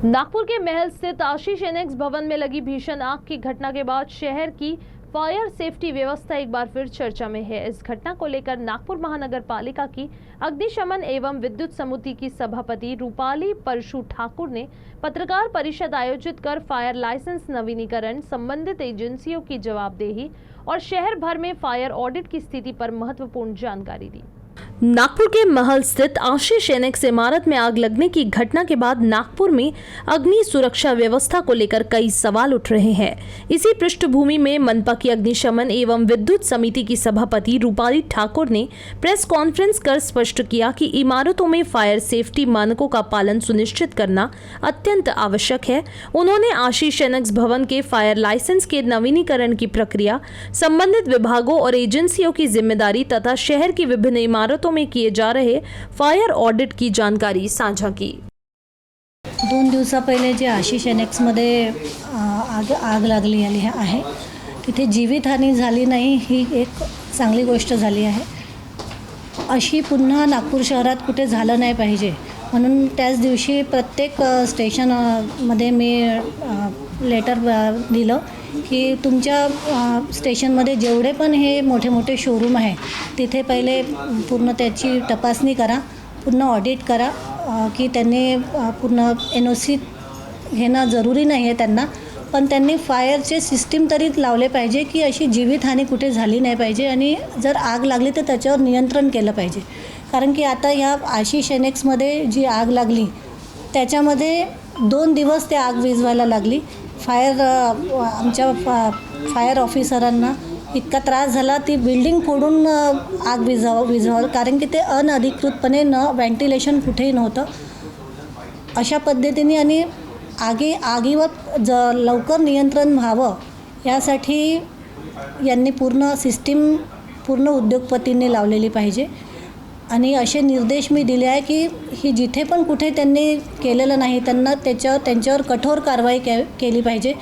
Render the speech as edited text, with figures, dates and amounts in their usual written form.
नागपुर के महल स्थित आशीष एनेक्स भवन में लगी भीषण आग की घटना के बाद शहर की फायर सेफ्टी व्यवस्था एक बार फिर चर्चा में है। इस घटना को लेकर नागपुर महानगर पालिका की अग्निशमन एवं विद्युत समिति की सभापति रूपाली परशु ठाकुर ने पत्रकार परिषद आयोजित कर फायर लाइसेंस नवीनीकरण, संबंधित एजेंसियों की जवाबदेही और शहर भर में फायर ऑडिट की स्थिति पर महत्वपूर्ण जानकारी दी। नागपुर के महल स्थित आशीष एनेक्स इमारत में आग लगने की घटना के बाद नागपुर में अग्नि सुरक्षा व्यवस्था को लेकर कई सवाल उठ रहे हैं। इसी पृष्ठभूमि में मनपा की अग्निशमन एवं विद्युत समिति की सभापति रूपाली ठाकुर ने प्रेस कॉन्फ्रेंस कर स्पष्ट किया कि इमारतों में फायर सेफ्टी मानकों का पालन सुनिश्चित करना अत्यंत आवश्यक है। उन्होंने आशीष एनेक्स भवन के फायर लाइसेंस के नवीनीकरण की प्रक्रिया, संबंधित विभागों और एजेंसियों की जिम्मेदारी तथा शहर की विभिन्न इमारतों में किए जा रहे फायर ऑडिट की जानकारी साझा की। 2 दिवसा पहिले जे आशीष एनेक्समध्ये आग लागली आहे तिथे जीवितहानी झाली नाही, ही एक चांगली गोष्ट झाली आहे। अशी पुन्हा नागपूर शहरात कुठे झालं नाही पाहिजे म्हणून त्याच दिवशी प्रत्येक स्टेशनमध्ये मी लेटर दिलं की तुमच्या स्टेशनमध्ये जेवढे पण हे मोठे मोठे शोरूम आहे तिथे पहिले पूर्ण त्याची तपासणी करा, पूर्ण ऑडिट करा की त्यांनी पूर्ण NOC घेणं जरुरी नाही आहे त्यांना, पण त्यांनी फायरचे सिस्टीम तरी लावले पाहिजे की अशी जीवितहानी कुठे झाली नाही पाहिजे आणि जर आग लागली तर त्याच्यावर नियंत्रण केलं पाहिजे। कारण की आता ह्या आशीष एनेक्समध्ये जी आग लागली त्याच्यामध्ये 2 दिवस ते आग विझवायला लागली। आमच्या फायर ऑफिसरांना इतका त्रास झाला, ती बिल्डिंग फोडून आग विझवावं कारण की ते अनधिकृतपणे व्हेंटिलेशन कुठेही नव्हतं। अशा पद्धतीने आणि आगीवर लवकर नियंत्रण व्हावं यासाठी यांनी पूर्ण सिस्टीम पूर्ण उद्योगपतींनी लावलेली पाहिजे आणि असे निर्देश मी दिले आहे की ही जिथे पण कुठे त्यांनी केलेलं नाही त्यांना त्यांच्यावर कठोर कारवाई केली पाहिजे।